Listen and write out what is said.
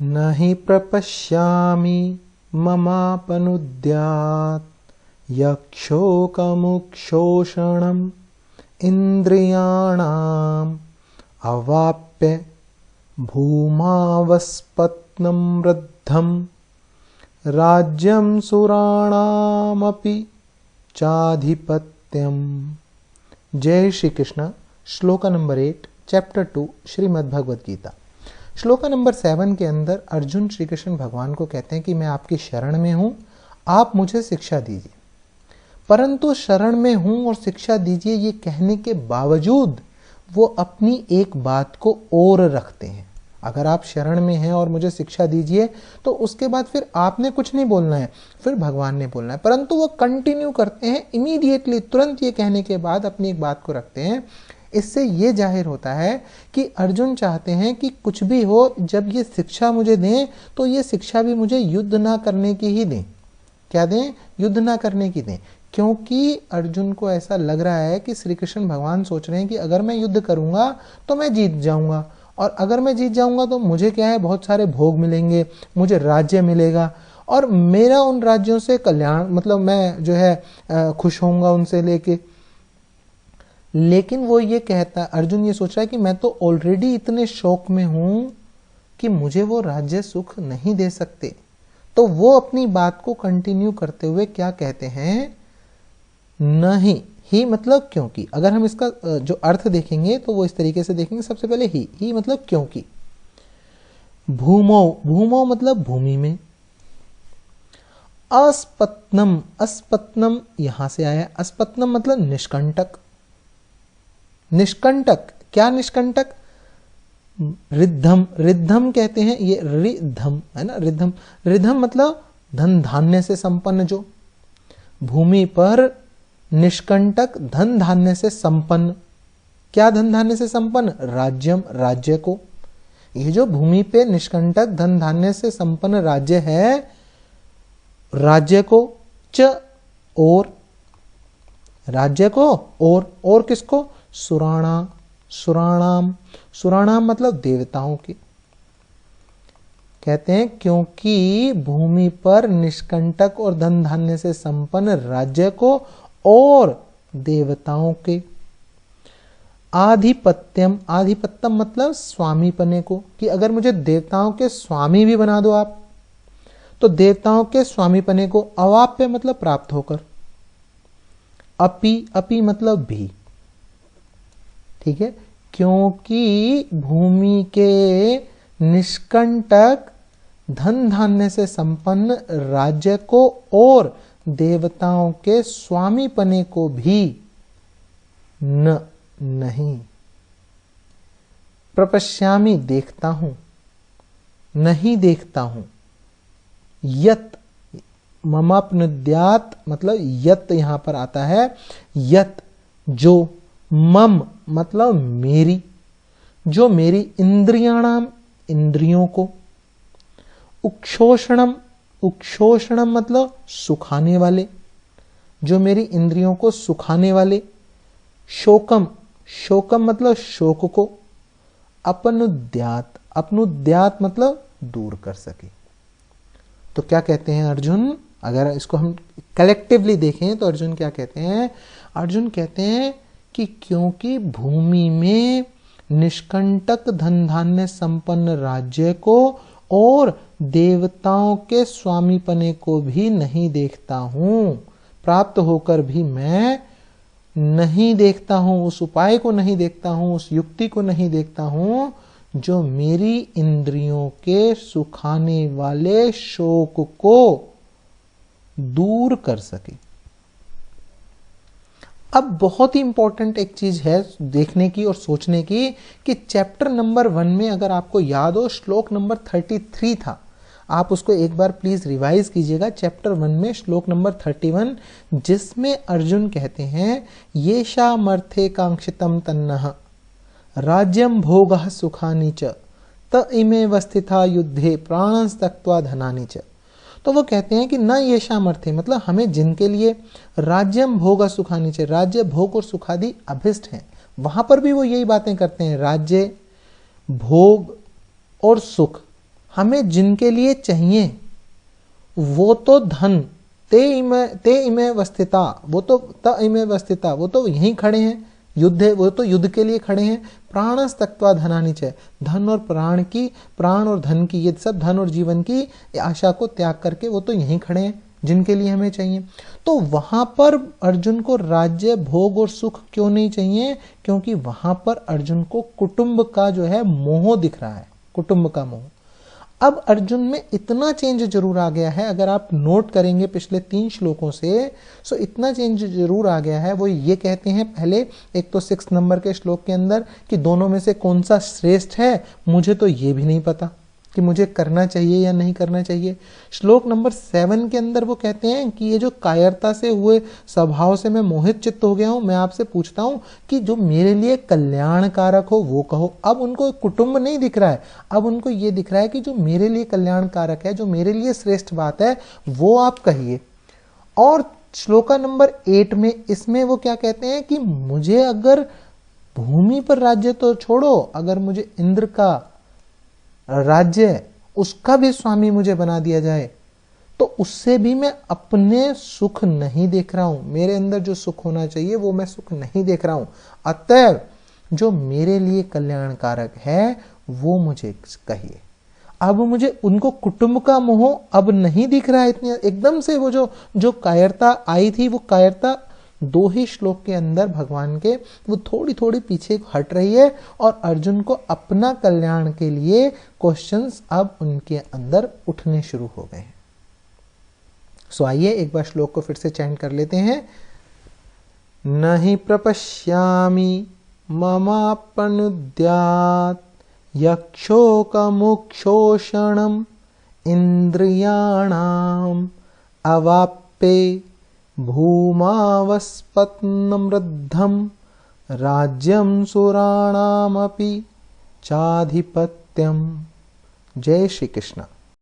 न हि प्रपश्यामि ममापनुद्यात् यक्षोकमुक्षोषणम् इन्द्रियाणाम् अवाप्य भूमावस्पत्नं वृद्धं राज्यं सुराणामपि चाधिपत्यम। जय Shri Krishna. Shloka number 8 chapter 2 Shrimad Bhagavad Gita. Shloka number 7 के अंदर अर्जुन श्री कृष्ण भगवान को कहते हैं कि मैं आपकी शरण में हूं, आप मुझे शिक्षा दीजिए। परंतु शरण में हूं और शिक्षा दीजिए ये कहने के बावजूद वो अपनी एक बात को और रखते हैं। अगर आप शरण में हैं और मुझे शिक्षा दीजिए तो उसके बाद फिर आपने कुछ नहीं बोलना है, फिर भगवान ने बोलना है, परंतु वो कंटिन्यू करते हैं इमीडिएटली, तुरंत ये कहने के बाद अपनी एक बात को रखते हैं। इससे ये जाहिर होता है कि अर्जुन चाहते हैं कि कुछ भी हो, जब ये शिक्षा मुझे दें तो ये शिक्षा भी मुझे युद्ध ना करने की ही दें। क्या दें? युद्ध ना करने की दें। क्योंकि अर्जुन को ऐसा लग रहा है कि श्री कृष्ण भगवान सोच रहे हैं कि अगर मैं युद्ध करूंगा तो मैं जीत जाऊंगा, और अगर मैं जीत जाऊंगा तो मुझे क्या है, बहुत सारे भोग मिलेंगे, मुझे राज्य मिलेगा और मेरा उन राज्यों से कल्याण, मतलब मैं जो है खुश होऊंगा उनसे लेके। लेकिन वो ये कहता, अर्जुन ये सोच रहा है कि मैं तो ऑलरेडी इतने शौक में हूं कि मुझे वो राज्य सुख नहीं दे सकते। तो वो अपनी बात को कंटिन्यू करते हुए क्या कहते हैं, नहीं ही मतलब क्योंकि। अगर हम इसका जो अर्थ देखेंगे तो वो इस तरीके से देखेंगे। सबसे पहले ही मतलब क्योंकि। भूमौ, भूमौ मतलब भूमि में। अस्पत्नम, अस्पत्नम यहां से आया। अस्पत्नम मतलब निष्कंटक। निष्कंटक, क्या निष्कंटक? रिद्धम, रिद्धम कहते हैं, ये रिद्धम है ना, रिद्धम। रिद्धम मतलब धन धान्य से संपन्न, जो भूमि पर निष्कंटक धन धान्य से संपन्न। क्या धन धान्य से संपन्न? राज्यम, राज्य को। ये जो भूमि पे निष्कंटक धन धान्य से संपन्न राज्य है, राज्य को च और, राज्य को और किसको? सुराणा, सुराणाम। सुराणाम मतलब देवताओं की। कहते हैं क्योंकि भूमि पर निष्कंटक और धन धान्य से संपन्न राज्य को और देवताओं के। आधिपत्यम, आधिपत्यम मतलब स्वामी पने को, कि अगर मुझे देवताओं के स्वामी भी बना दो आप, तो देवताओं के स्वामी पने को। अवाप्य मतलब प्राप्त होकर। अपि, अपि मतलब भी। ठीक है, क्योंकि भूमि के निष्कंटक धन धान्य से संपन्न राज्य को और देवताओं के स्वामी पने को भी नहीं। प्रपश्यामि देखता हूं, नहीं देखता हूं। यत ममापनुद्यात मतलब यत यहां पर आता है। यत जो, मम मतलब मेरी, जो मेरी इंद्रियाणाम इंद्रियों को। उक्षोषणम, उक्षोषणम मतलब सुखाने वाले, जो मेरी इंद्रियों को सुखाने वाले। शोकम, शोकम मतलब शोक को। अपनुद्यात, अपनुद्यात मतलब दूर कर सके। तो क्या कहते हैं अर्जुन? अगर इसको हम कलेक्टिवली देखें तो अर्जुन क्या कहते हैं? अर्जुन कहते हैं कि क्योंकि भूमि में निष्कंटक धन धान्य संपन्न राज्य को और देवताओं के स्वामीपने को भी नहीं देखता हूं, प्राप्त होकर भी मैं नहीं देखता हूं, उस उपाय को नहीं देखता हूं, उस युक्ति को नहीं देखता हूं जो मेरी इंद्रियों के सुखाने वाले शोक को दूर कर सके। अब बहुत ही इंपॉर्टेंट एक चीज है देखने की और सोचने की कि चैप्टर नंबर 1 में अगर आपको याद हो श्लोक नंबर 33 था, आप उसको एक बार प्लीज रिवाइज कीजिएगा। चैप्टर 1 में श्लोक नंबर 31, जिसमें अर्जुन कहते हैं येषामर्थे कांक्षितम तन्नः राज्यम भोगः सुखानि च त इमेव स्थिता युद्धे प्राणंस त्यक्त्वा धनानि च। तो वो कहते हैं कि न येषामर्थे मतलब हमें जिनके लिए राज्यम भोग सुखानि च, राज्य भोग और सुखादि अभिष्ट हैं, वहां पर भी वो यही बातें करते हैं। राज्य, भोग और सुख हमें जिनके लिए चाहिए वो तो धन ते इमे वस्थिता, वो तो त इमे वस्थिता, वो तो यहीं खड़े हैं, युद्ध है वो तो युद्ध के लिए खड़े हैं। प्राणस त्यक्त्वा धनानि च, धन और प्राण और धन की, ये सब धन और जीवन की आशा को त्याग करके वो तो यहीं खड़े हैं जिनके लिए हमें चाहिए। तो वहां पर अर्जुन को राज्य भोग और सुख क्यों नहीं चाहिए? क्योंकि वहां पर अर्जुन को कुटुंब का जो है मोह दिख रहा है, कुटुंब का मोह। अब अर्जुन में इतना चेंज जरूर आ गया है, अगर आप नोट करेंगे पिछले 3 श्लोकों से, सो इतना चेंज जरूर आ गया है। वो ये कहते हैं पहले, एक तो 6 नंबर के श्लोक के अंदर कि दोनों में से कौन सा श्रेष्ठ है, मुझे तो ये भी नहीं पता कि मुझे करना चाहिए या नहीं करना चाहिए। श्लोक नंबर 7 के अंदर वो कहते हैं कि ये जो कायरता से हुए स्वभाव से मैं मोहित चित्त हो गया हूं, मैं आपसे पूछता हूं कि जो मेरे लिए कल्याणकारक हो वो कहो। अब उनको कुटुंब नहीं दिख रहा है, अब उनको ये दिख रहा है कि जो मेरे लिए कल्याणकारक है, जो मेरे लिए श्रेष्ठ बात है, वो आप कहिए। और श्लोका नंबर 8 में, इसमें वो क्या कहते हैं कि मुझे अगर भूमि पर राज्य तो छोड़ो, अगर मुझे इंद्र का राज्य उसका भी स्वामी मुझे बना दिया जाए तो उससे भी मैं अपने सुख नहीं देख रहा हूं, मेरे अंदर जो सुख होना चाहिए वो मैं सुख नहीं देख रहा हूं। अतः जो मेरे लिए कल्याणकारक है वो मुझे कहिए। अब मुझे उनको कुटुंब का मोह अब नहीं दिख रहा है इतनी एकदम से। वो जो कायरता आई थी, वो कायरता 2 ही श्लोक के अंदर भगवान के वो थोड़ी थोड़ी पीछे हट रही है और अर्जुन को अपना कल्याण के लिए क्वेश्चंस अब उनके अंदर उठने शुरू हो गए हैं। सो आइए एक बार श्लोक को फिर से चैंट कर लेते हैं। नहि प्रपश्यामि ममापनुद्यात् यक्षोकमुक्षोषणम् इंद्रियाणाम् अवाप्ये भूमावस्पत्नमृद्धं राज्यं सुराणामपि चाधिपत्यम। जय श्री कृष्ण।